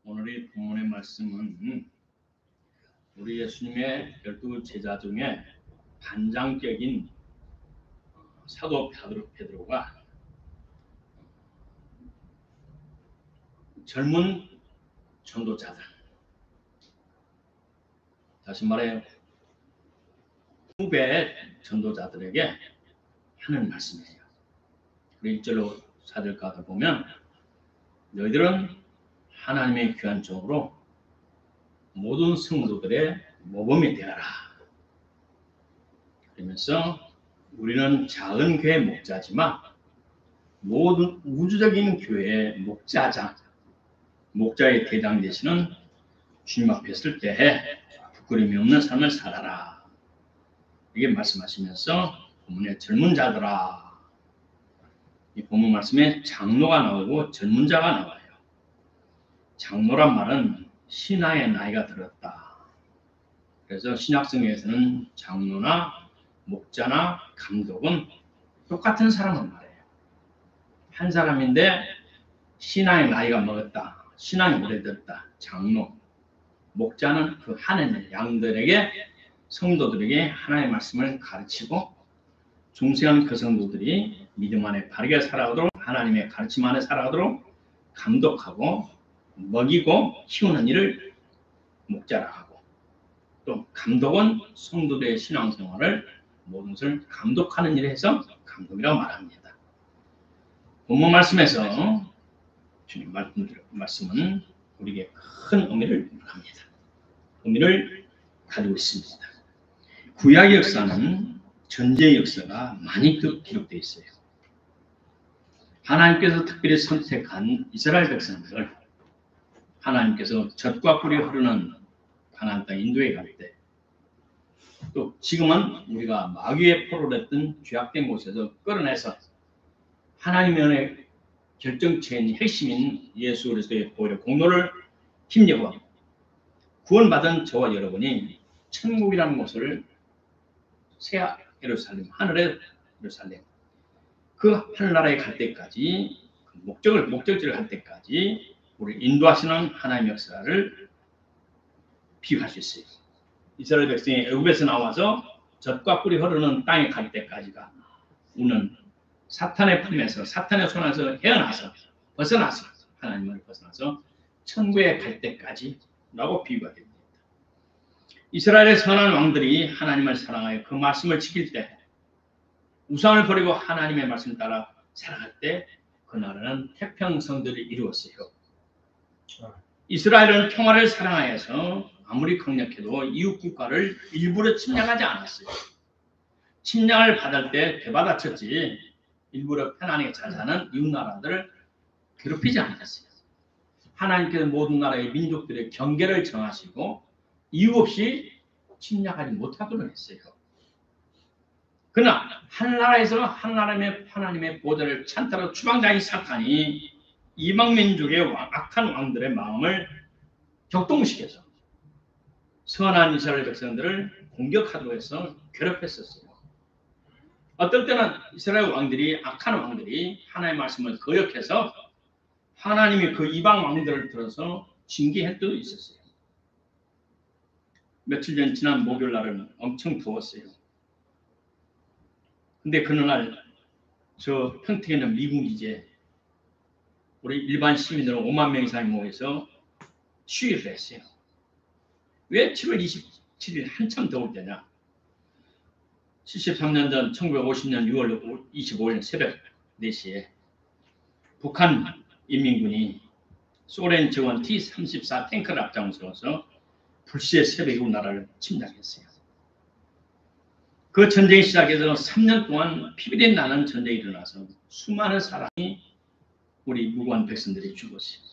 오늘의 본문의 말씀은 우리 예수님의 12 제자 중에 반장격인 사도 베드로가 젊은 전도자들, 다시 말해 후배 전도자들에게 하는 말씀이에요. 우리 1절로 4절까지 보면 너희들은 하나님의 귀한 종으로 모든 성도들의 모범이 되어라. 그러면서 우리는 작은 교회 목자지만 모든 우주적인 교회의 목자의 대장 되시는 주님 앞에 설 때 부끄러움이 없는 삶을 살아라. 이게 말씀하시면서 본문에 젊은 자들아, 이 본문 말씀에 장로가 나오고 젊은 자가 나와요. 장로란 말은 신하의 나이가 들었다. 그래서 신약성경에서는 장로나 목자나 감독은 똑같은 사람을 말해요. 한 사람인데 신하의 나이가 먹었다, 신앙이 오래됐다. 장로, 목자는 그 하나님의 양들에게, 성도들에게 하나님의 말씀을 가르치고 중생한 그 성도들이 믿음 안에 바르게 살아가도록, 하나님의 가르침 안에 살아가도록 감독하고 먹이고 키우는 일을 목자라 하고, 또 감독은 성도들의 신앙생활을 모든 것을 감독하는 일을 해서 감독이라고 말합니다. 본문 말씀에서 주님 말씀은 우리에게 큰 의미를 합니다. 의미를 가지고 있습니다. 구약의 역사는 전제의 역사가 많이 기록되어 있어요. 하나님께서 특별히 선택한 이스라엘 백성들, 하나님께서 젖과 꿀이 흐르는 가나안 땅 인도에 갈 때, 또 지금은 우리가 마귀의 포로로 했던 죄악된 곳에서 끌어내서 하나님의 은혜 결정체인 핵심인 예수 그리스도의 보혈의 공로를 힘입어 구원받은 저와 여러분이 천국이라는 곳을, 새 예루살렘, 하늘의 예루살렘, 그 하늘나라에 갈 때까지, 목적지를 갈 때까지 우리 인도하시는 하나님의 역사를 비유할 수 있어요. 이스라엘 백성이 애굽에서 나와서 젖과 꿀이 흐르는 땅에 갈 때까지가 우리는 사탄의 품에서, 사탄의 손에서 헤어나서, 벗어나서, 하나님을 벗어나서 천국에 갈 때까지라고 비유가 됩니다. 이스라엘의 선한 왕들이 하나님을 사랑하여 그 말씀을 지킬 때, 우상을 버리고 하나님의 말씀 따라 살아갈 때 그 나라는 태평성들을 이루었어요. 이스라엘은 평화를 사랑하여서 아무리 강력해도 이웃 국가를 일부러 침략하지 않았어요. 침략을 받을 때 되받아쳤지 일부러 편안하게 잘 사는 이웃 나라들을 괴롭히지 않았어요. 하나님께서 모든 나라의 민족들의 경계를 정하시고 이유 없이 침략하지 못하도록 했어요. 그러나 한나라에서 하나님의 보좌를 찬탈하고 추방자인 사탄이 이방민족의 악한 왕들의 마음을 격동시켜서 선한 이스라엘 백성들을 공격하도록 해서 괴롭혔었어요. 어떨 때는 이스라엘 왕들이, 악한 왕들이 하나님의 말씀을 거역해서 하나님이 그 이방 왕들을 들어서 징계할 때도 있었어요. 며칠 전 지난 목요일 날은 엄청 더웠어요. 근데 그날 저 평택에 있는 미국 이제 우리 일반 시민들은 5만 명 이상이 모여서 시위를 했어요. 왜 7월 27일 한참 더울 때냐? 73년 전 1950년 6월 25일 새벽 4시에 북한 인민군이 소련 지원 T-34 탱크를 앞장서서 불시의 새벽에 우리나라를 침략했어요. 그 전쟁이 시작해서 3년 동안 피비린 나는 전쟁이 일어나서 수많은 사람이, 우리 무고한 백성들이 죽었어요.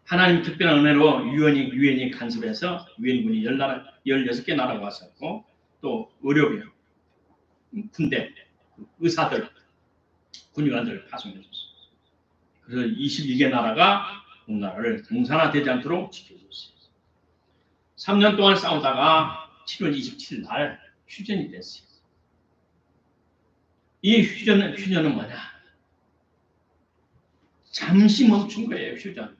하나님 특별한 은혜로 유엔이 간섭해서 유엔군이 16개 나라가 왔었고, 또 의료병, 군대, 의사들, 군의관들을 파송해줬어요. 그래서 22개 나라가 우리나라를 공산화되지 않도록 지켜줬어요. 3년 동안 싸우다가 7월 27일 날 휴전이 됐어요. 이 휴전은 뭐냐? 잠시 멈춘 거예요, 휴전.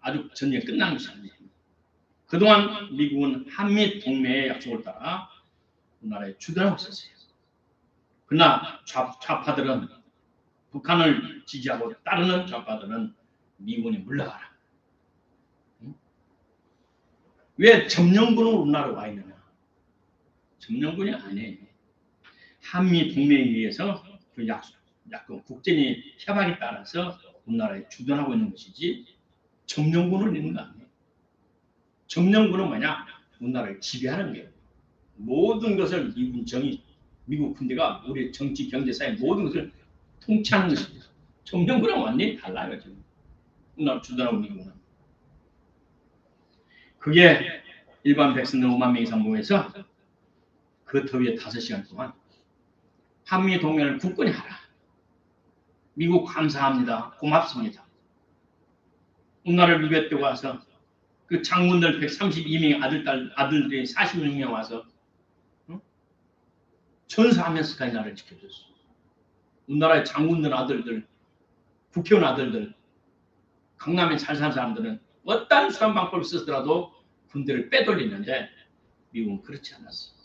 아주 전쟁이 끝난 것이 아니에요. 그동안 미국은 한미 동맹의 약속을 따라 우리나라에 주둔하고 있었어요. 그러나 좌파들은 북한을 지지하고 따르는 좌파들은 미군이 물러가라. 왜 점령군은 우리나라에 와 있느냐? 점령군이 아니에요. 한미 동맹에 의해서 그 약간 국제적 협약에 따라서 우리나라에 주둔하고 있는 것이지 점령군을 있는 거 아니에요. 점령군은 뭐냐? 우리나라를 지배하는 거예요. 모든 것을 미국 군대가 우리 정치, 경제, 사회 모든 것을 통치하는 것입니다. 점령군은 완전히 달라요. 지금. 우리나라 주둔하고 미국은. 그게 일반 백성들 5만 명 이상 모여서 그 더위에 5시간 동안 한미 동맹을 굳건히 하라. 미국 감사합니다. 고맙습니다. 우리나라를 미국에 와서 그 장군들 132명 아들들이 46명 와서 전사하면서까지 나라를 지켜줬어. 우리나라의 장군들 아들들, 국회의원 아들들, 강남에 잘 사는 사람들은 어떤 수단 방법을 쓰더라도 군대를 빼돌리는데 미국은 그렇지 않았어.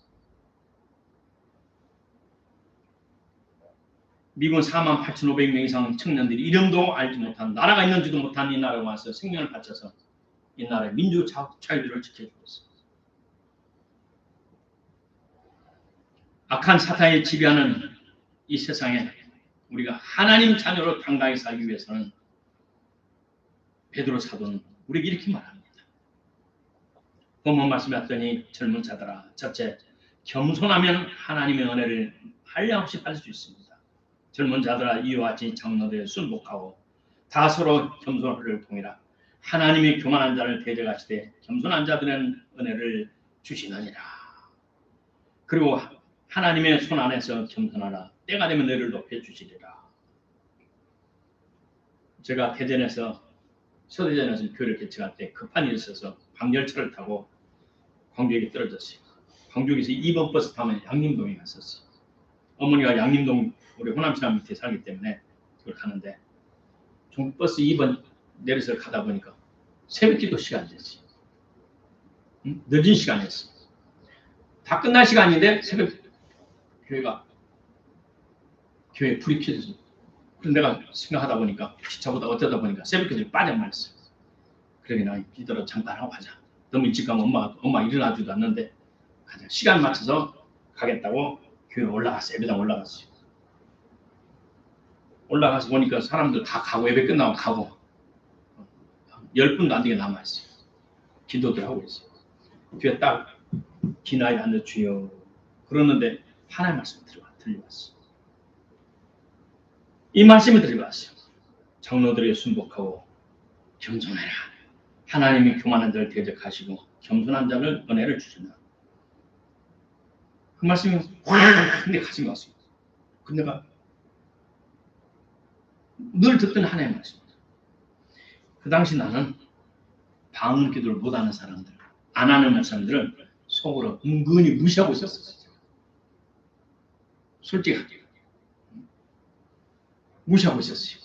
미국은 48,500명 이상 청년들이 이름도 알지 못한 나라가 있는지도 못한 이 나라에 와서 생명을 바쳐서 이 나라의 민주 자유를 지켜주고 있습니다. 악한 사탄이 지배하는 이 세상에 우리가 하나님 자녀로 당당히 살기 위해서는 베드로 사도는 우리에게 이렇게 말합니다. 본문 말씀에 왔더니 젊은 자들아, 첫째, 겸손하면 하나님의 은혜를 한량없이 받을 수 있습니다. 젊은 자들아, 이와 같이 장로들에 순복하고 다 서로 겸손을 통해라. 하나님이 교만한 자를 대적하시되 겸손한 자들은 은혜를 주시느니라. 그리고 하나님의 손 안에서 겸손하라. 때가 되면 너를 높여주시리라. 제가 서대전에서 교회를 개척할 때 급한 일이 있어서 방열차를 타고 광주역에 떨어졌어요. 광주역에서 2번 버스 타면 양림동에 갔었어요. 어머니가 양림동 우리 호남시장 밑에 살기 때문에 그걸 가는데 버스 2번 내려서 가다 보니까 새벽기도 시간 됐어요. 늦은 시간이었어요. 다 끝날 시간인데 새벽 교회 불이 켜졌어요. 그래서 내가 생각하다 보니까 기차보다 어쩌다 보니까 새벽기도에 빠져말았어요. 그러게 나 기도로 잠깐 하고 가자. 너무 일찍 가면 엄마 일어나지도 않는데 가자. 시간 맞춰서 가겠다고 교회 올라갔어요. 예배당 올라갔어요. 올라가서 보니까 사람들 다 가고 예배 끝나고 가고 10분도 안 되게 남아있어요. 기도들 하고 있어요. 뒤에 딱 기나이 앉아 주여 그러는데 하나의 말씀이 들려왔어요. 이 말씀이 들려왔어요. 장로들에게 순복하고 겸손해라. 하나님이 교만한 자를 대적하시고 겸손한 자를 은혜를 주신다. 그 말씀이 확 내 가슴에 왔습니다. 근데 내가 늘 듣던 하나의 말씀입니다. 그 당시 나는 방언 기도를 못하는 사람들, 안 하는 사람들을 속으로 은근히 무시하고 있었어요. 솔직하게 무시하고 있었어요.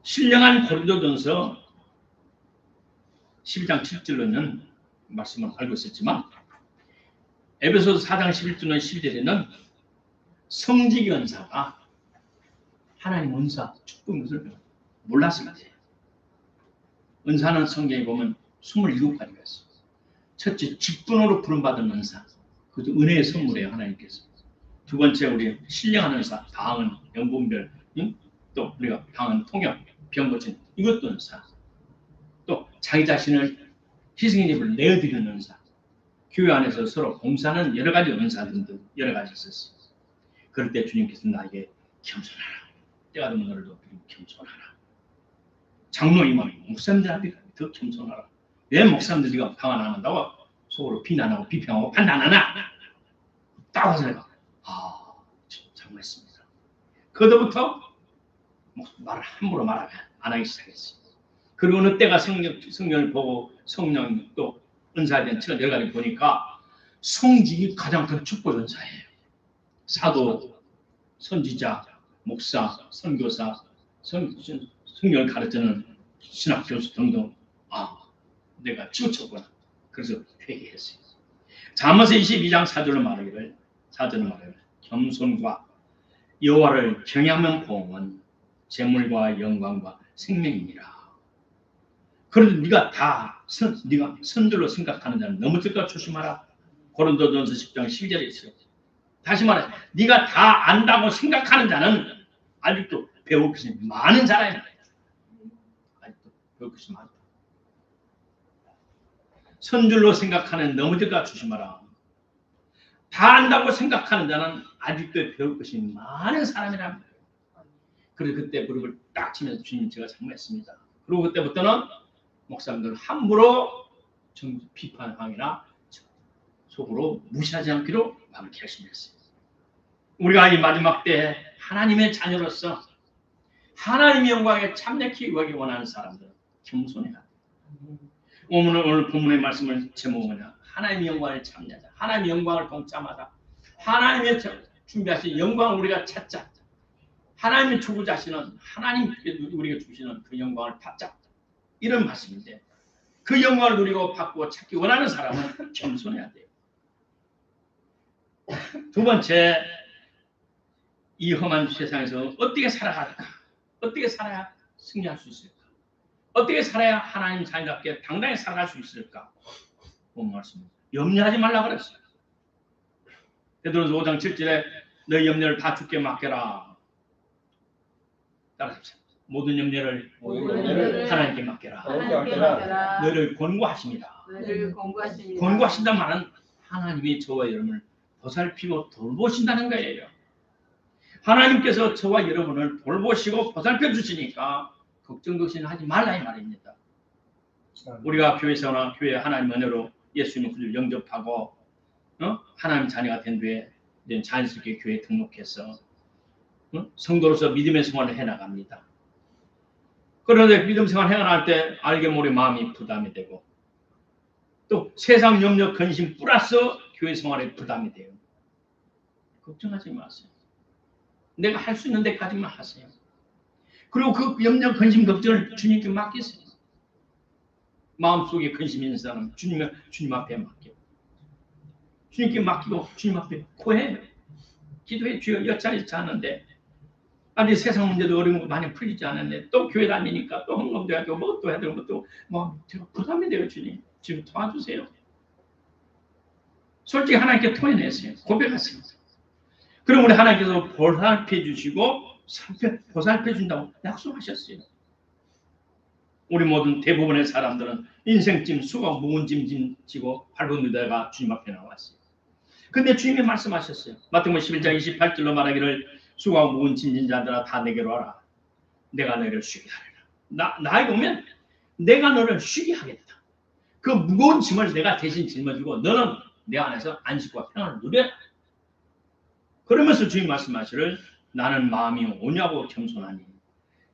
신령한 고린도전서 12장 7절로는 말씀을 알고 있었지만 에베소서 4장 11절로 12절에는 성직 은사가 하나님 은사, 축복인 것을 몰랐을 때예요. 은사는 성경에 보면 27가지가 있어요. 첫째, 직분으로 부름받은 은사. 그것도 은혜의 선물이에요, 하나님께서. 두 번째, 우리 신령한 은사, 방언, 영분별, 또 우리가 방언, 통역, 병 고친, 이것도 은사. 또 자기 자신을 희생의 예물을 내어드리는 은사. 교회 안에서 서로 봉사하는 여러 가지 은사들도 여러 가지 있었어요. 그럴 때 주님께서 나에게 겸손하라. 때가 되면 너를 높이고 겸손하라. 장로 임원, 목사님들한테 더 겸손하라. 왜 목사님들이 방언 안 한다고 속으로 비난하고 비평하고 판단하나? 딱 와서 내가 잘못했습니다. 그때부터 말을 함부로 말하면 안 하기 시작했어요. 그리고 어느 때가 성경을 보고 성령 또 은사에 대한 책을 여러 가지 보니까 성직이 가장 큰 축복 은사예요. 사도, 선지자, 목사, 선교사, 성경을 가르치는 신학 교수 등등 내가 치우쳤구나. 그래서 회개했어요. 잠언서 22장 4절로 말하기를 겸손과 여호와를 경외하면 보응은 재물과 영광과 생명이니라. 그런데 네가 선들로 생각하는 자는 넘어질까 조심하라. 고린도전서 10장 10절에 있어요. 다시 말해, 네가 다 안다고 생각하는 자는 아직도 배울 것이 많은 자라야. 아직도 배울 것이 많다. 선줄로 생각하는 넘어질까 조심하라. 다 안다고 생각하는 자는 아직도 배울 것이 많은 사람이랍니다. 그래서 그때 무릎을 딱 치면서 주님 제가 잘못했습니다. 그리고 그때부터는 목사님들 함부로 비판하거나 속으로 무시하지 않기로 마음을 결심했어요. 우리가 이 마지막 때에 하나님의 자녀로서 하나님의 영광에 참여하기 원하는 사람들은 겸손해야 돼요. 오늘 본문의 말씀을 제목은 뭐냐? 하나님의 영광에 참여하자. 하나님의 영광을 동참하자. 하나님의 준비하신 영광을 우리가 찾자. 하나님의 주구자신은 하나님께 우리가 주시는 그 영광을 받자. 이런 말씀인데 그 영광을 누리고 받고 찾기 원하는 사람은 겸손해야 돼요. 두 번째, 이 험한 세상에서 어떻게 살아갈까? 어떻게 살아야 승리할 수 있을까? 어떻게 살아야 하나님 자녀답게 당당히 살아갈 수 있을까? 본 말씀입니다. 염려하지 말라 그랬어요. 베드로서 5장 7절에 너희 염려를 다 주께 맡겨라. 따라합시다. 모든 염려를 하나님께 맡겨라. 너를 권고하십니다. 권고하신다는 말은 하나님이 저와 여러분을 보살피고 돌보신다는 거예요. 하나님께서 저와 여러분을 돌보시고 보살펴 주시니까 걱정 하지 말라 이 말입니다. 우리가 교회에서나 교회 하나님 은혜로 예수님을 구주 영접하고 하나님 자녀가 된 뒤에 자연스럽게 교회에 등록해서 성도로서 믿음의 생활을 해나갑니다. 그런데 믿음 생활 해나갈 때 알게 모르게 마음이 부담이 되고 또 세상 염려 근심 플러스 교회 생활에 부담이 돼요. 걱정하지 마세요. 내가 할 수 있는 데까지만 하세요. 그리고 그 염려 근심 걱정을 주님께 맡기세요. 마음속에 근심 있는 사람은 주님 앞에 맡겨. 주님께 맡기고 주님 앞에 고해. 기도해. 주여 여차여차 하는데 아니 세상 문제도 어려운 거 많이 풀리지 않았네. 또 교회 다니니까 또 헌금도 해야 되고 뭐 해야 되고 뭐 제가 부담이 돼요. 주님 도와주세요. 솔직히 하나님께 토해냈어요. 고백하세요. 그럼 우리 하나님께서 보살펴 주시고 보살펴 준다고 약속하셨어요. 우리 모든 대부분의 사람들은 인생짐 수고 무거운 짐 지고 밟은 데다가 주님 앞에 나왔어요. 근데 주님이 말씀하셨어요. 마태복음 11장 28절로 말하기를 수고하고 무거운 짐진 자들아 다 내게로 와라. 내가 너를 쉬게 하리라. 나에게 오면 내가 너를 쉬게 하겠다. 그 무거운 짐을 내가 대신 짊어지고 너는 내 안에서 안식과 평안을 누려라. 그러면서 주님 말씀하시를 나는 마음이 온유하고 겸손하니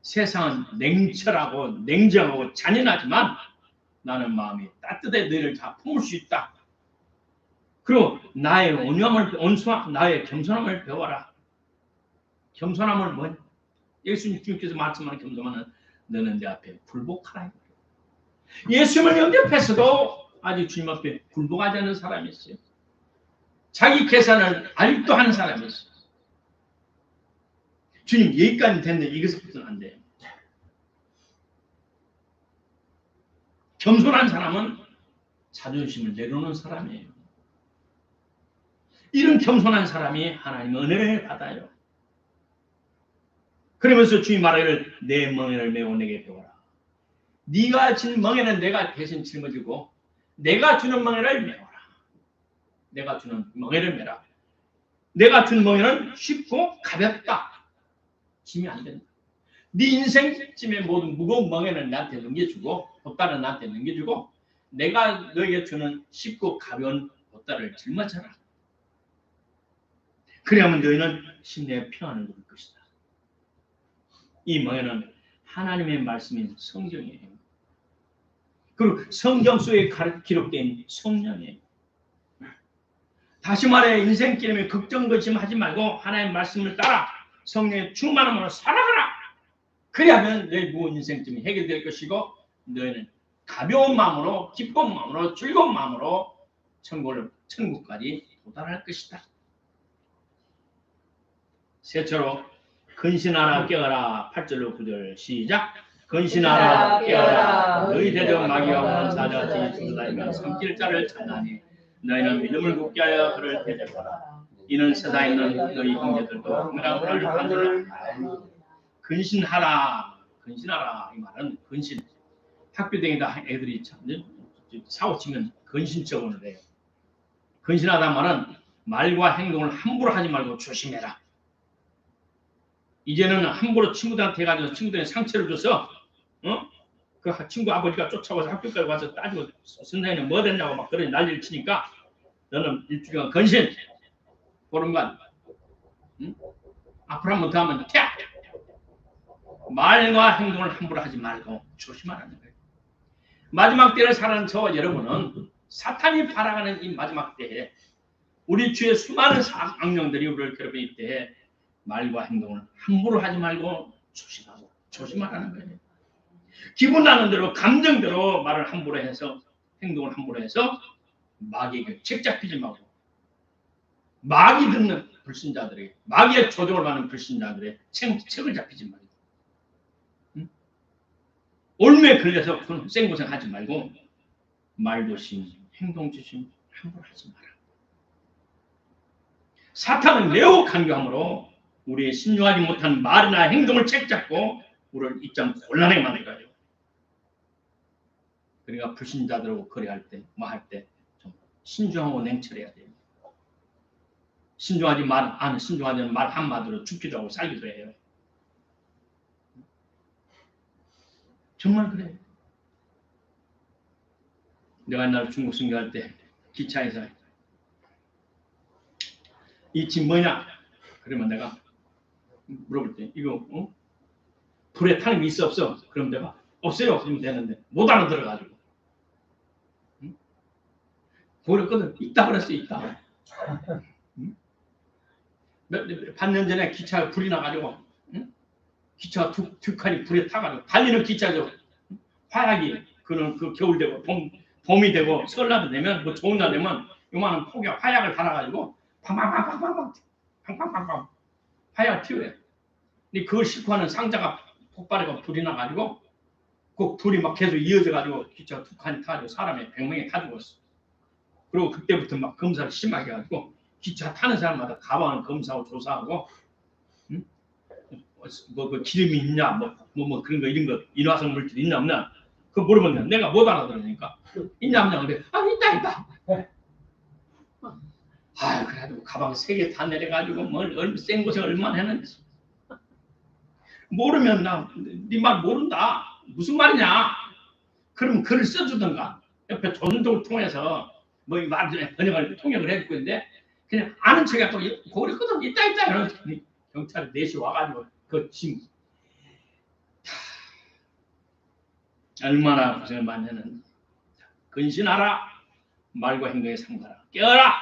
세상은 냉철하고 냉정하고 잔인하지만 나는 마음이 따뜻해 너희를 다 품을 수 있다. 그리고 나의 온유함을 나의 겸손함을 배워라. 겸손함을 뭐냐? 예수님께서 말씀하는 겸손함은 너는 내 앞에 굴복하라. 예수님을 영접했어도 아직 주님 앞에 굴복하지 않는 사람이 있어요. 자기 계산을 아직도 하는 사람이 있어요. 주님 여기까지 됐는데 이것부터는 안 돼요. 겸손한 사람은 자존심을 내려놓는 사람이에요. 이런 겸손한 사람이 하나님의 은혜를 받아요. 그러면서 주님 말하기를 내 멍에를 메고 내게 배워라. 네가 진 멍에는 내가 대신 짊어지고 내가 주는 멍에를 메워라. 내가 주는 멍에를 메라. 내가 준 멍에는 쉽고 가볍다. 짐이 안 된다. 네 인생쯤의 모든 무거운 멍에는 나한테 넘겨주고 보따리는 나한테 넘겨주고 내가 너에게 주는 쉽고 가벼운 보따리를 짊어져라. 그래야만 너희는 심내의 평안을 누릴 것이다. 이 멍에는 하나님의 말씀인 성경이에요. 그리고 성경 속에 기록된 성령이에요. 다시 말해 인생길에 걱정 근심하지 말고 하나님의 말씀을 따라 성령의 충만함으로 살아가라. 그래야면 너희 무한 인생쯤이 해결될 것이고 너희는 가벼운 마음으로 기쁜 마음으로 즐거운 마음으로 천국까지 도달할 것이다. 셋째로 근신하라 깨어라 8절로 9절 시작. 근신하라 깨어라 너희 대적 마귀와 원사자가 지지하며 삼킬 자를 찾나니 너희는 믿음을 굳게 하여 그를 대적하라. 이는 세상에 있는 너희 형제들도 항상을 받으라. 근신하라 근신하라 이 말은 근신 학교 다니다 애들이 참 사고 치면 근신적으로 해요. 근신하다 말은 말과 행동을 함부로 하지 말고 조심해라. 이제는 함부로 친구들한테 해가지고 친구들이 상처를 줘서 그 친구 아버지가 쫓아와서 학교까지 와서 따지고 선생님은 뭐 됐냐고 막 그런 난리를 치니까 너는 일주일간 근신 보름간 앞으로 한번 더 하면 태 말과 행동을 함부로 하지 말고 조심하라는 거예요. 마지막 때를 살아가는 저와 여러분은 사탄이 바라가는 이 마지막 때에 우리 주의 수많은 악령들이 우리를 괴롭힐 때에 말과 행동을 함부로 하지 말고 조심하라는 거예요. 기분 나는 대로 감정대로 말을 함부로 해서 행동을 함부로 해서 마귀에게 책 잡히지 말고 마귀 듣는 불신자들에게 마귀의 조종을 받는 불신자들의 책을 잡히지 말고 올매에 걸려서 생고생 하지 말고 말 조심 행동 조심 함부로 하지 마라. 사탄은 매우 간교함으로 우리의 신중하지 못한 말이나 행동을 책잡고 우리를 입장 곤란하게 만들어요. 그러니까 불신자들하고 거래할 때, 뭐 할 때 좀 신중하고 냉철해야 돼요. 신중하지 않은 말 한마디로 죽기도 하고 살기도 해요. 정말 그래요. 내가 옛날 중국 선교할 때 기차에서 이 집 뭐냐? 그러면 내가 물어볼 때 이거 불에 타는 게 있어 없어? 그럼 내가 없어요. 그러면 되는데 못 알아들어가지고 그랬거든. 있다 그랬어. 있다. 반년 전에 기차가 불이 나가지고 기차가 두 칸이 불에 타가지고 달리는 기차죠. 화약이 그 겨울 되고 봄이 되고 설날이 되면 뭐 좋은 날 되면 요만한 폭에 화약을 달아가지고 팡팡팡팡 화약을 튀어요. 근데 그걸 싣고 하는 상자가 폭발해서 불이 나가지고 그 불이 막 계속 이어져가지고 기차가 두 칸이 타가지고 사람이 100명이 타 죽었어. 그리고 그때부터 막 검사를 심하게 해가지고 기차 타는 사람마다 가방을 검사하고 조사하고 그 기름이 있냐 뭐 그런 거 이런 거 인화성 물질 있냐 없냐 그거 물어보면 내가 못 알아들으니까 있냐 없냐 근데 있다 그래가지고 가방 3개 다 내려가지고 뭘 생고생 얼마나 했는지 모르면 네 말 모른다 무슨 말이냐 그럼 글을 써주던가 옆에 조선족을 통해서 뭐 이 말 번역을 통역을 해주고 있는데 그냥 아는 척하고 그랬거든 있다 이러면서 경찰이 4시 와가지고 그 짐 얼마나 고생을 많이 했는데 근신하라 말과 행동에 상가라 깨어라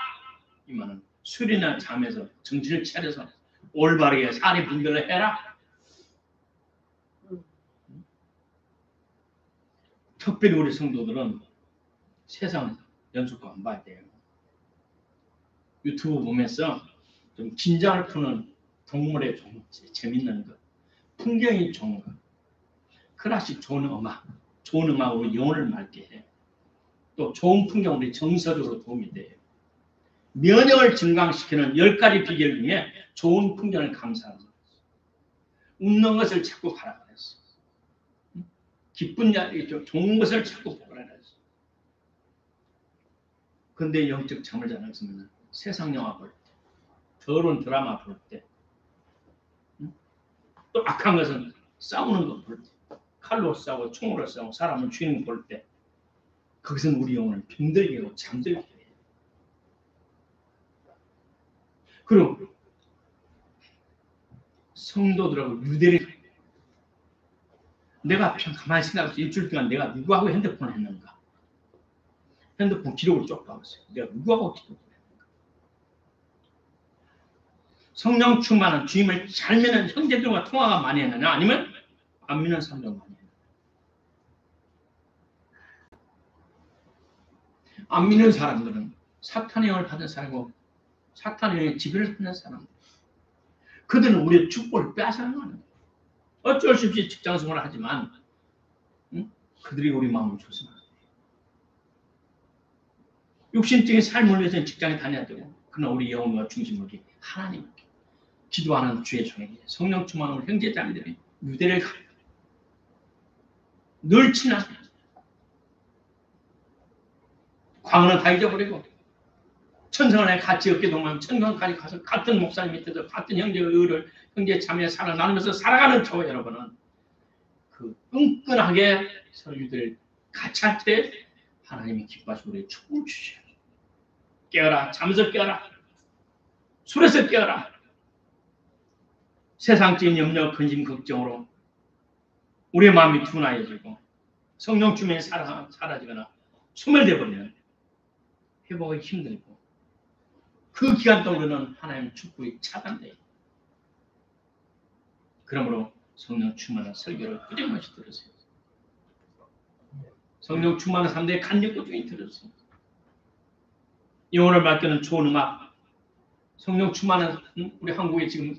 이 말은 술이나 잠에서 정신을 차려서 올바르게 사리 분별을 해라. 특별히 우리 성도들은 세상 연속도 안 봐야 돼요. 유튜브 보면서 좀 긴장을 푸는 동물의 재밌는 것, 풍경이 좋은 것, 클래식 좋은 음악으로 영혼을 맑게 해. 또 좋은 풍경 우리 정서적으로 도움이 돼요. 면역을 증강시키는 10가지 비결 중에 좋은 풍경을 감사하는 것. 웃는 것을 자꾸 바라보았어. 기쁜 자리 좋은 것을 자꾸 보라했어. 근데 영적 잠을 잘 안 쓰면 세상 영화 볼 때, 더러운 드라마 볼 때, 또 악한 것은 싸우는 거 볼 때, 칼로 싸우고 총으로 싸우고 사람을 죽이는 거 볼 때, 그것은 우리 영혼을 병들게 하고 잠들게 해요. 그리고 성도들하고 유대를 내가 가만히 생각해서 일주일 동안 내가 누구하고 핸드폰을 했는가? 핸드폰 기록을 쭉 봐봤어요. 내가 누구하고 기록을 했는가? 성령 충만한 주임을 잘 믿는 형제들과 통화가 많이 했느냐? 아니면 안 믿는 사람도 많이 해요. 안 믿는 사람들은 사탄의 영을 받은 사람이고 사탄의 영의 지배를 받는 사람들. 그들은 우리의 축복을 빼앗아가는 거예요. 어쩔 수 없이 직장생활을 하지만 그들이 우리 마음을 조심하는 거예요. 육신적인 삶을 위해서는 직장에 다녀야 되고 그러나 우리 영혼과 중심을 하나님께 기도하는 주의 종에게 성령 충만한 우리 형제자매들이 유대를 가요. 늘 친하게 광어는 다 잊어버리고 천성을 같이 어깨 동무하면 천성까지 가서 같은 목사님 밑에서 같은 형제의 의를 형제 자매의 사랑을 나누면서 살아가는 저와 여러분은 그 끈끈하게 서로 유대를 같이 할 때 하나님이 기뻐하시고 우리의 축복을 주셔요. 깨어라. 잠에서 깨어라. 술에서 깨어라. 세상적인 염려, 근심, 걱정으로 우리의 마음이 둔하여지고 성령 주변이 사라지거나 소멸되어버리면 회복이 힘들고 그 기간 동안은 하나님의 축복이 차단돼요. 그러므로 성령 충만한 설교를 꾸준히 들으세요. 성령 충만한 사람들의 간증 꾸준히 들으세요. 영혼을 맡기는 좋은 음악, 성령 충만한 우리 한국에 지금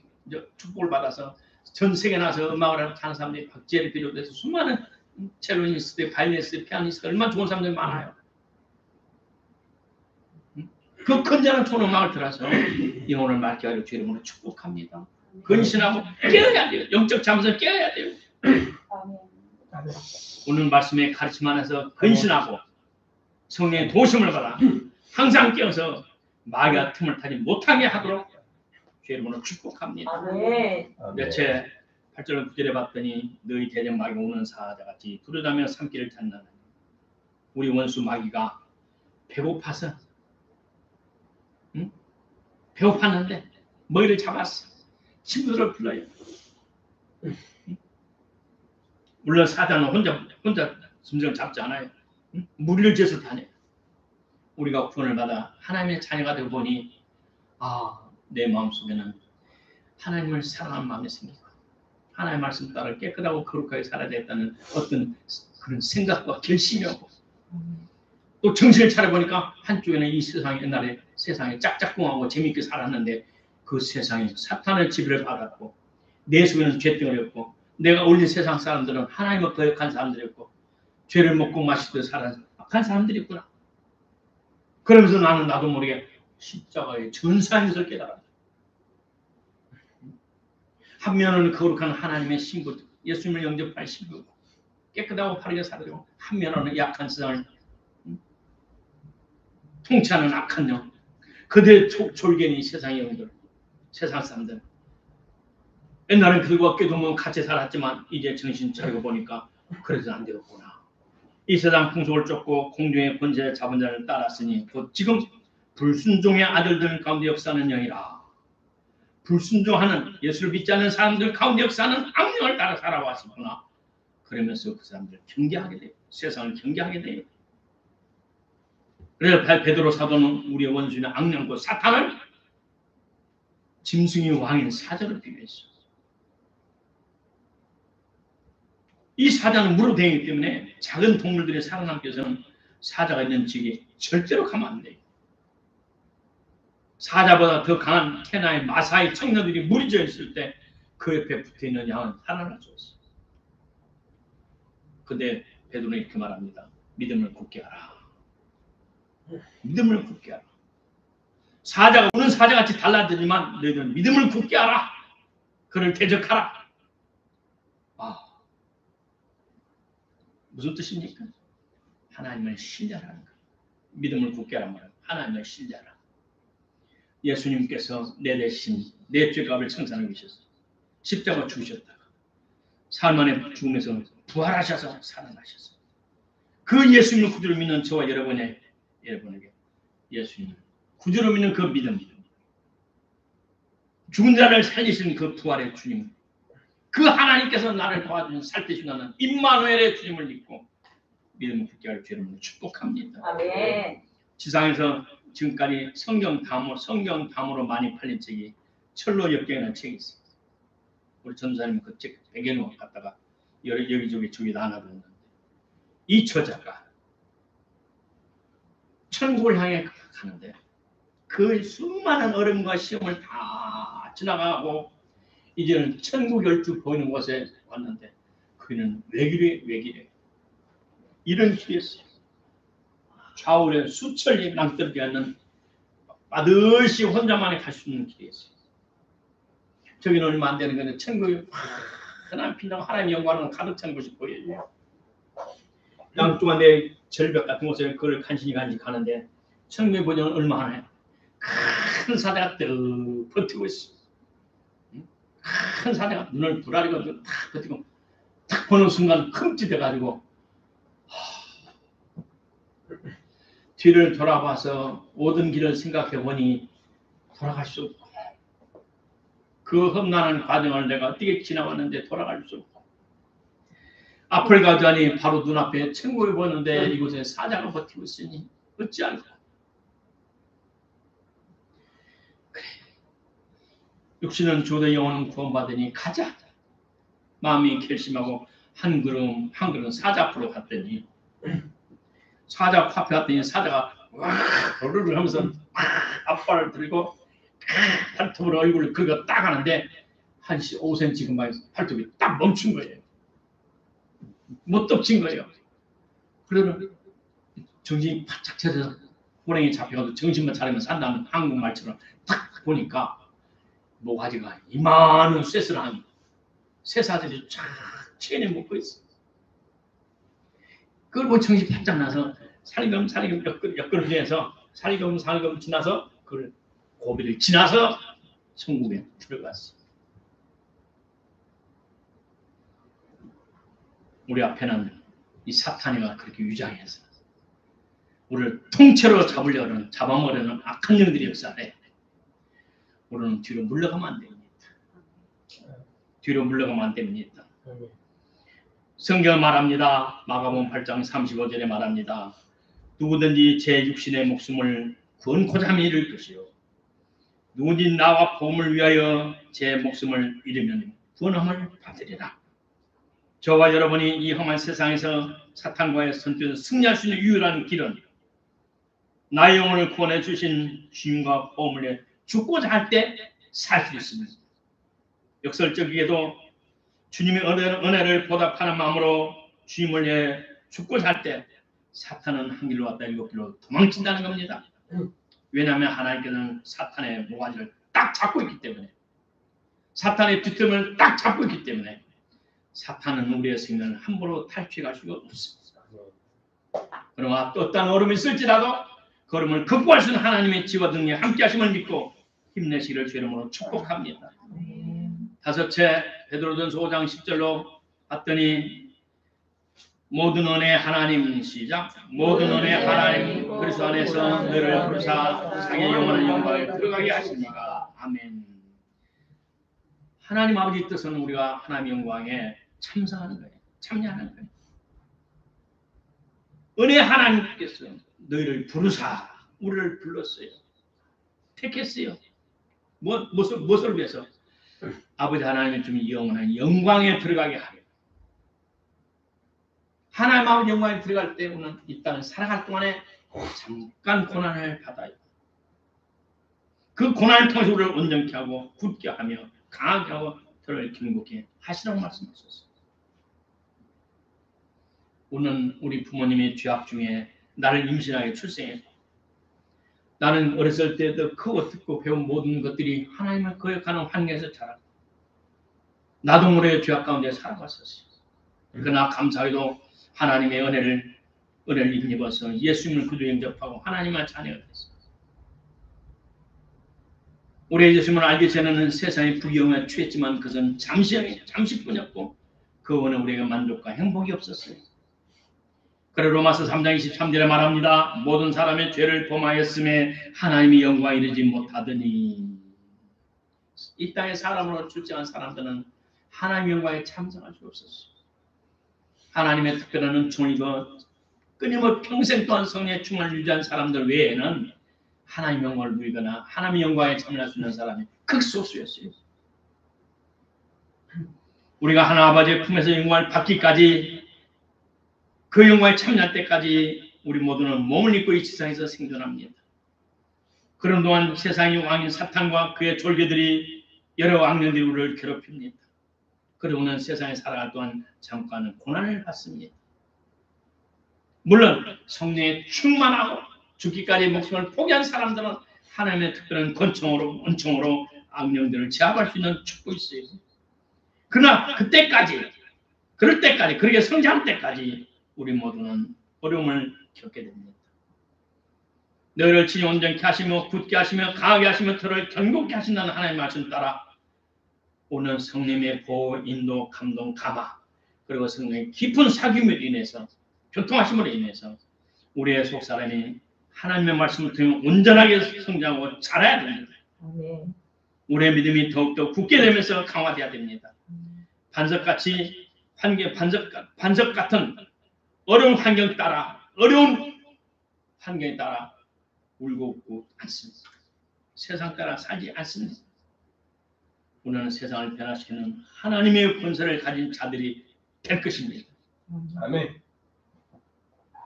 축복을 받아서 전 세계 나서 음악을 하는 사람들이 박재를 비롯해서 수많은 첼로니스트, 바이올리니스트, 피아니스트 얼마나 좋은 사람들이 많아요. 그 건전한 좋은 음악을 들어서 영혼을 맡겨가지고 주의 이름으로 축복합니다. 근신하고 깨어야 돼요. 영적 잠에서 깨어야 돼요. 오늘 말씀의 가르침 안에서 근신하고 성령의 도심을 받아 항상 깨어서 마귀가 틈을 타지 못하게 하도록 주의 이름으로 축복합니다. 몇째 8절 9절에 봤더니 너희 대적 마귀 오는 사자같이 두려다며 삼키를 찾는 우리 원수 마귀가 배고파서 배고팠는데 머리를 잡았어. 친구들을 불러요. 물론 사단은 혼자 짐승을 잡지 않아요. 무리를 지어서 다녀요. 우리가 구원을 받아 하나님의 자녀가 되고 보니 내 마음속에는 하나님을 사랑하는 마음이 생기고 하나님의 말씀 따라 깨끗하고 거룩하게 살아야 되겠다는 어떤 그런 생각과 결심이 오고 또 정신을 차려보니까 한쪽에는 이 세상에 옛날에 세상에 짝짝꿍하고 재미있게 살았는데 그 세상에 사탄의 지배를 받았고 내 속에는 죄덩어리였고 내가 올린 세상 사람들은 하나님을 거역한 사람들이었고 죄를 먹고 마시듯 살아서 악한 사람들이었구나. 그러면서 나는 나도 모르게 십자가의 전사임을 깨달았다. 한 면은 거룩한 하나님의 신부, 예수님을 영접할 신부고 깨끗하고 바르게 살아가고 한 면은 약한 세상을 통치하는 악한 영, 그들의 졸개니 세상의 영들, 세상 사람들. 옛날엔 그들과 깨도면 같이 살았지만 이제 정신 차리고 보니까 그래서 안 되었구나. 이 세상 풍속을 쫓고 공중의 권세를 잡은 자를 따랐으니 곧 지금 불순종의 아들들 가운데 역사하는 영이라. 불순종하는 예수를 믿지 않는 사람들 가운데 역사하는 악령을 따라 살아왔었구나. 그러면서 그 사람들 경계하게 돼요. 세상을 경계하게 돼요. 그래서 베드로 사도는 우리의 원수인 악령과 사탄을 짐승이 왕인 사자로 비교했어요. 이 사자는 무로 되기 때문에 작은 동물들이 살아남기 위해서는 사자가 있는 지역에 절대로 가면 안 돼요. 사자보다 더 강한 케나의 마사이 청년들이 무리져 있을 때 그 옆에 붙어있는 양은 살아날 수 없어요. 근데 베드로는 이렇게 말합니다. 믿음을 굳게 하라. 믿음을 굳게 하라. 사자가 우는 사자같이 달라지지만 너희들은 믿음을 굳게 하라. 그를 대적하라. 무슨 뜻입니까? 하나님을 신뢰하라는 거예요. 믿음을 굳게 하라는 말은 하나님을 신뢰하라. 예수님께서 내 대신 내 죄값을 청산하기 위해서 십자가 죽으셨다가 사흘 만에 죽음에서 부활하셔서 살아나셨어요. 그 예수님을 구주로 믿는 저와 여러분에게 예수님을 구주로 믿는 그 믿음, 죽은 자를 살리신 그 부활의 주님, 그 하나님께서 나를 도와주신 살피시는 임마누엘의 주님을 믿고 믿음을 굳게 할 주님을 축복합니다. 아멘. 지상에서 지금까지 성경 담으로 많이 팔린 책이 철로 역경이라는 책이 있습니다. 우리 전사님 그 책 배경을 갖다가 여기저기 저기 나눠줬는데 이 저자가 천국을 향해 가는데 그 수많은 어려움과 시험을 다 지나가고 이제는 천국 열주 보이는 곳에 왔는데 그는 외길에 이런 길이었어요. 좌우에 수천리 낭떠러지 않는 빠듯이 혼자만이 갈 수 있는 길이었어요. 저기는 얼마 안 되는 건데 천국이 하나님 빛나고 하나님 영광을 가득 찬 곳이 보여요. 양쪽한데 절벽 같은 곳에 그걸 간신히 가는데 천국의 보정은 얼마 안 해요. 큰 사대가 뜩 버티고 있어. 큰 사대가 눈을 부라리고 탁 버티고 탁 보는 순간 흠칫해가지고 뒤를 돌아봐서 모든 길을 생각해보니 돌아갈 수 없고 그 험난한 과정을 내가 어떻게 지나왔는데 돌아갈 수 없고 앞을 가자니 바로 눈앞에 천국을 보는데 이곳에 사자가 버티고 있으니 어찌할까. 그래, 육신은 죽어도 영혼은 구원받으니 가자. 마음이 결심하고 한 걸음 사자 앞으로 갔더니 사자 앞에 갔더니 사자가 도르르 하면서 앞발을 들고 발톱으로 얼굴을 긁어 딱 하는데 한 5cm 근방에 발톱이 딱 멈춘 거예요. 못 덮친 거예요. 그러면 정신이 바짝 차려서 호랭이 잡혀가지고 정신만 차리면 산다는 한국말처럼 딱 보니까 모가지가 이만한 쇠슬한 쇠사슬이 쫙 체인에 묶고 있어. 그걸 보고 정신 바짝 나서 살금 엮으면서 살금 지나서 그걸 고비를 지나서 천국에 들어갔어. 우리 앞에는 이 사탄이가 그렇게 위장해서 우리를 통째로 잡아먹으려는 악한 영들이 역사해. 우리는 뒤로 물러가면 안 됩니다. 뒤로 물러가면 안 됩니다. 성경 말합니다. 마가복음 8장 35절에 말합니다. 누구든지 제 육신의 목숨을 구원코자 하면 잃을 것이요 누구든지 나와 복음을 위하여 제 목숨을 잃으면 구원함을 받으리라. 저와 여러분이 이 험한 세상에서 사탄과의 선두에서 승리할 수 있는 유일한 길은 나의 영혼을 구원해 주신 주님과 복음을 위해 죽고자 할 때 살 수 있습니다. 역설적이게도 주님의 은혜를 보답하는 마음으로 주님을 위해 죽고자 할 때 사탄은 한 길로 왔다 7길로 도망친다는 겁니다. 왜냐하면 하나님께서는 사탄의 모가지를 딱 잡고 있기 때문에 사탄의 뒷뜸을 딱 잡고 있기 때문에 사탄은 우리의 생명을 함부로 탈취할 수가 없습니다. 그러나 또 어떤 어려움이 있을지라도 그 어려움을 극복할 수 있는 하나님의 지와 능력이 함께 하심을 믿고 힘내시기를 주 이름으로 축복합니다. 다섯째, 베드로전서 5장 10절로 봤더니 모든 은혜 하나님 시작 모든 은혜 하나님 그리스도 안에서 너를 부르사 자기의 영원한 영광에 들어가게 하십니까. 아멘. 하나님 아버지 뜻은 우리가 하나님의 영광에 참석하는 거예요. 참여하는 거예요. 은혜 하나님께서 너희를 부르사 우리를 불렀어요. 택했어요. 무엇을 위해서? 아버지 하나님의 주님 영원한 영광에 들어가게 하려. 하나님 아버지 영광에 들어갈 때 우리는 이 땅을 살아갈 동안에 잠깐 고난을 받아요. 그 고난을 통해서 우리를 온전케 하고 굳게 하며 강하게 하고 저를 경고케 하시라고 말씀하셨어요. 오늘 우리 부모님의 죄악 중에 나를 임신하게 출생했고 나는 어렸을 때도 크고 듣고 배운 모든 것들이 하나님을 거역하는 환경에서 자랐고 나도 모르게 죄악 가운데 살아갔었어요. 그러나 감사하게도 하나님의 은혜를 힘입어서 예수님을 구주 영접하고 하나님의 자녀가 됐어요. 우리 예수님을 알기 전에는 세상의 부귀영화에 취했지만 그것은 잠시뿐이었고 그 은혜 우리에게 만족과 행복이 없었어요. 그래 로마서 3장 23절에 말합니다. 모든 사람의 죄를 범하였음에 하나님이 영광에 이르지 못하더니 이 땅에 사람으로 출생한 사람들은 하나님의 영광에 참석할 수 없었어요. 하나님의 특별한 은총을 입어 끊임없이 평생 동안 성령의 충만을 유지한 사람들 외에는 하나님의 영광을 누리거나 하나님의 영광에 참여할 수 있는 사람이 극소수였어요. 우리가 하나님 아버지의 품에서 영광을 받기까지, 그 영광에 참여할 때까지 우리 모두는 몸을 입고 이 세상에서 생존합니다. 그런 동안 세상의 왕인 사탄과 그의 졸개들이, 여러 악령들이 우리를 괴롭힙니다. 그러고는 세상에 살아갈 동안 잠깐 고난을 받습니다. 물론 성령에 충만하고 죽기까지 목숨을 포기한 사람들은 하나님의 특별한 권총으로 악령들을 제압할 수 있는 축복이 있어요. 그러나 그럴 때까지, 그렇게 성장할 때까지 우리 모두는 어려움을 겪게 됩니다. 너희를 친히 온전케 하시며 굳게 하시며 강하게 하시며 너를 견고케 하신다는 하나님의 말씀 따라 오늘 성령의 보호, 인도, 감동, 감화, 그리고 성령의 깊은 사귐으로 인해서, 교통하심으로 인해서 우리의 속사람이 하나님의 말씀을 통해 온전하게 성장하고 자라야 됩니다. 우리의 믿음이 더욱더 굳게 되면서 강화되어야 됩니다. 반석 같은 어려운 환경에 따라 울고 웃고 않습니다. 세상 따라 살지 않습니다. 우리는 세상을 변화시키는 하나님의 권세를 가진 자들이 될 것입니다. 아멘.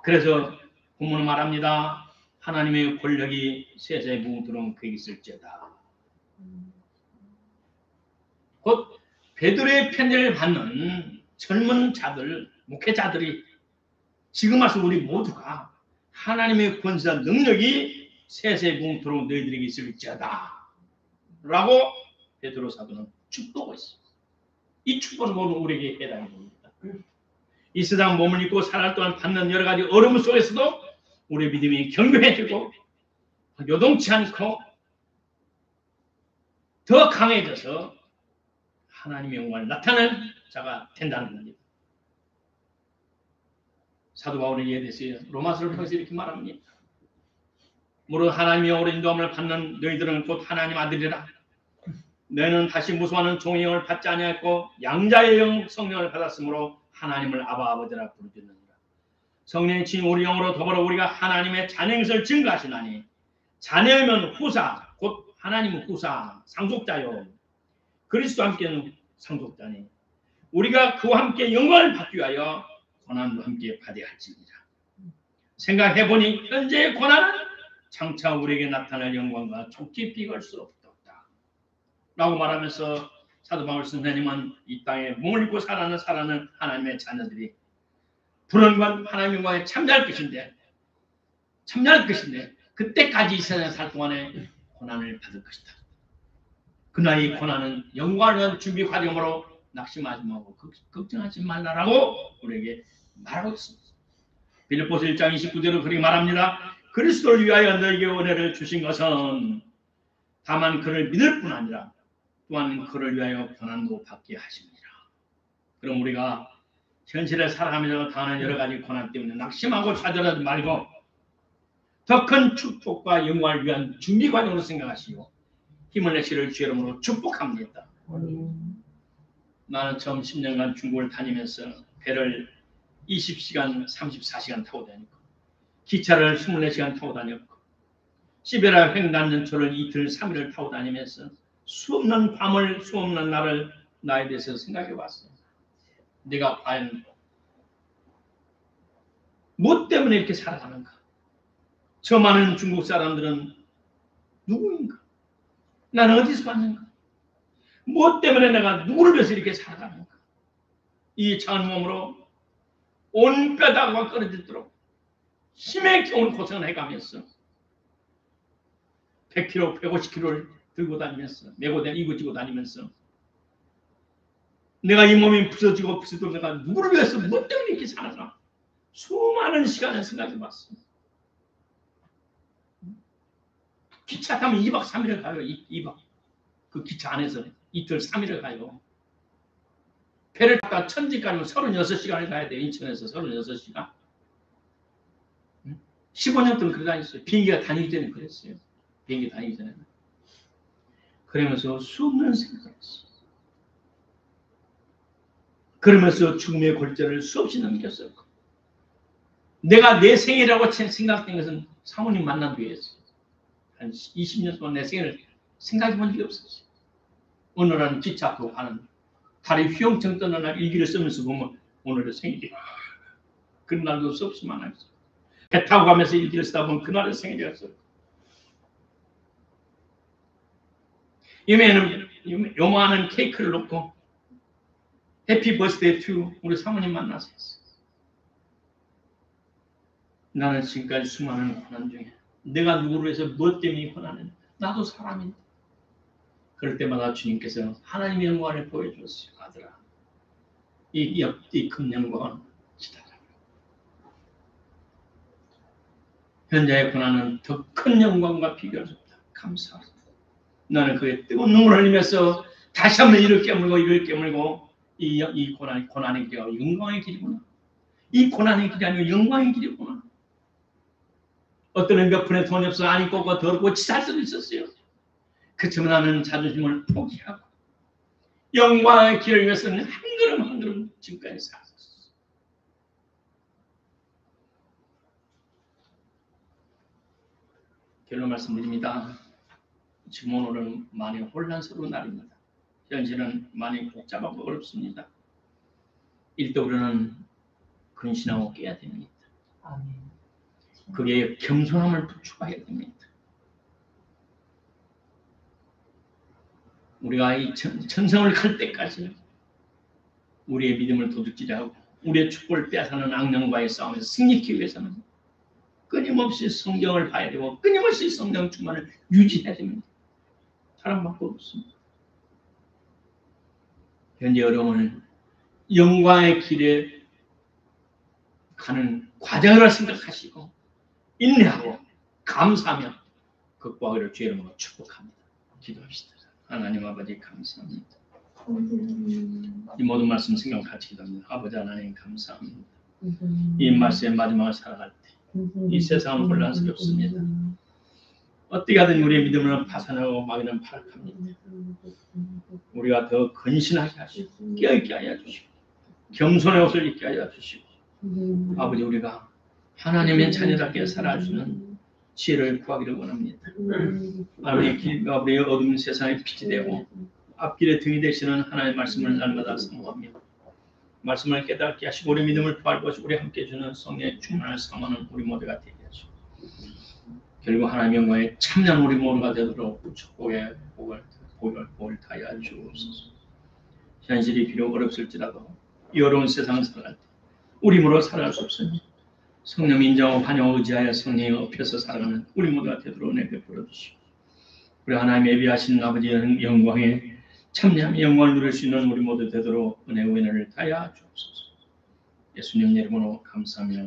그래서 본문은 말합니다. 하나님의 권력이 세상에 뭉들은 그에게 있을지어다. 곧 베드로의 편지를 받는 젊은 자들, 목회자들이 지금 와서 우리 모두가 하나님의 권세와 능력이 세세에 뭉도록 너희들에게 있을지어다 라고 베드로 사도는 축복하고 있습니다. 이 축복은 모두 우리에게 해당이 됩니다. 이 세상 몸을 입고 살아갈 동안 받는 여러 가지 어려움 속에서도 우리의 믿음이 견고해지고 요동치 않고 더 강해져서 하나님의 영광을 나타내는 자가 된다는 겁니다. 사도 바울은 이에 대해서 로마서를 통해서 이렇게 말합니다. 무릇 하나님의 영으로 인도함을 받는 너희들은 곧 하나님 아들이라. 너희는 다시 무수하는 종의 영을 받지 아니하였고 양자의 영 성령을 받았으므로 하나님을 아바 아버지라 부르짖느니라. 성령이 친히 우리 영으로 더불어 우리가 하나님의 자녀임을 증거하시나니 자녀면 후사, 곧 하나님은 후사, 상속자요. 그리스도 함께는 상속자니 우리가 그와 함께 영광을 받기 위하여 고난도 함께 받아야 할지니라. 생각해보니 현재의 고난은 장차 우리에게 나타날 영광과 좋게 비교할 수 없다 라고 말하면서 사도 바울 선생님은 이 땅에 몸을 입고 살아가는 하나님의 자녀들이 불언과 하나님의 영광에 참여할 것인데 그때까지 이 세상에 살 동안에 고난을 받을 것이다. 그러나 이 고난은 영광을 위한 준비 과정으로 낙심하지 말고 걱정하지 말라라고 우리에게 말하고 있습니다. 빌립보서 1장 29절로 그렇게 말합니다. 그리스도를 위하여 너에게 은혜를 주신 것은 다만 그를 믿을 뿐 아니라 또한 그를 위하여 고난도 받게 하십니다. 그럼 우리가 현실에 살아가면서 당하는 여러 가지 고난 때문에 낙심하고 좌절하지 말고 더 큰 축복과 영광을 위한 준비 과정으로 생각하시고 힘을 내시를 주의 이름으로 축복합니다. 나는 처음 10년간 중국을 다니면서 배를 20시간, 34시간 타고 다녔고 기차를 24시간 타고 다녔고 시베리아 횡단전철을 이틀, 3일을 타고 다니면서 수없는 밤을, 수없는 날을 나에 대해서 생각해 봤어요. 내가 과연 무엇 때문에 이렇게 살아가는가? 저 많은 중국 사람들은 누구인가? 나는 어디서 왔는가? 무엇 때문에 내가 누구를 위해서 이렇게 살아가는가? 이 작은 몸으로 온 뼈다가 끊어지도록 힘의 겨운 고생을 해가면서 100kg, 150kg를 들고 다니면서 메고 이고 다니면서 내가 이 몸이 부서지고 내가 누구를 위해서 무엇 때문에 이렇게 살아가? 수많은 시간을 생각해 봤습니다. 기차 타면 2박 3일을 가요. 2박. 그 기차 안에서 이틀 3일을 가요. 배를 타다 천지까지 36시간을 가야 돼요. 인천에서 36시간. 15년 동안 그렇게 다녔어요. 비행기가 다니기 전에 그랬어요. 비행기 다니기 전에는. 그러면서 수없는 생각을 했어요. 그러면서 죽음의 골짜를 수없이 넘겼어요. 내가 내 생이라고 생각된 것은 사모님 만난 뒤에였어요. 한 20년 동안 내 생일을 생각해 본 적이 없었어요. 어느 날 기차 앞으로 가는 달이 휘영청 떠난 날 일기를 쓰면서 보면 오늘의 생일이야. 그날도 수없이만 하죠. 배 타고 가면서 일기를 쓰다 보면 그날의 생일이었어요. 요만한 케이크를 놓고 해피 버스데이 투 우리 사모님 만나서 했어요. 나는 지금까지 수많은 고난 중에 내가 누구로 해서 무엇 때문에 고난했는데 나도 사람인데 그럴 때마다 주님께서 하나님의 영광을 보여주었어요. 아들아, 이 큰 영광은 기다려. 현재의 고난은 더 큰 영광과 비교할 수 없다. 감사합니다. 나는 그의 뜨거운 눈물을 흘리면서 다시 한번 이를 깨물고 이 고난의 길이 영광의 길이구나. 이 고난의 길이 아니고 영광의 길이구나. 어떤 몇 푼의 돈이 없어 안 입고 더럽고 치살 수도 있었어요. 그렇지만 나는 자존심을 포기하고 영광의 길을 위해서는 한 걸음 한 걸음 지금까지 살았어요. 결론 말씀드립니다. 지금 오늘은 많이 혼란스러운 날입니다. 현실은 많이 복잡하고 어렵습니다. 일도 우리는 근신하고 깨야 됩니다. 그게 겸손함을 추구해야 됩니다. 우리가 이 천성을 갈 때까지 우리의 믿음을 도둑질하고 우리의 축복을 빼앗아는 악령과의 싸움에서 승리하기 위해서는 끊임없이 성경을 봐야 되고 끊임없이 성경 충만을 유지해야 됩니다. 다른 방법 없습니다. 현재 여러분은 영광의 길에 가는 과정을 생각하시고 인내하고 감사하며 극복하기를 주의 이름으로 축복합니다. 기도합시다. 하나님 아버지 감사합니다. 이 모든 말씀 생각 같이 기도합니다. 아버지 하나님 감사합니다. 이 말씀의 마지막을 살아갈 때 이 세상은 혼란스럽습니다. 어떻게 하든 우리의 믿음을 파산하고 마귀는 파락합니다. 우리가 더 근신하게 하시고 깨어있게 하여 주시고 겸손의 옷을 입게 하여 주시고 아버지 우리가 하나님의 자녀답게 살아주는 지혜를 구하기를 원합니다. 아버지 길과 우리의 어두운 세상의 빛이 되고 앞길에 등이 되시는 하나님의 말씀을 날마다 사모하며 말씀을 깨닫게 하시고 우리 믿음을 부활하시고 우리 함께 해주는 성령의 충만을 사모하는 우리 모두가 되게 하시고 결국 하나님의 영광에 참여한 우리 모두가 되도록 축복의 복을 다하여 주옵소서. 현실이 비록 어렵을지라도 이 어려운 세상을 살아갈 때 우리 모두 살아갈 수 없으니 성령 인정하고 환영하고 의지하여 성령에 엎혀서 살아가는 우리 모두가 되도록 은혜 베풀어 주시고 우리 하나님의 예비하신 아버지의 영광에 참여하며 영광을 누릴 수 있는 우리 모두 되도록 은혜의 은혜를 다하여 주옵소서. 예수님 이름으로 감사하며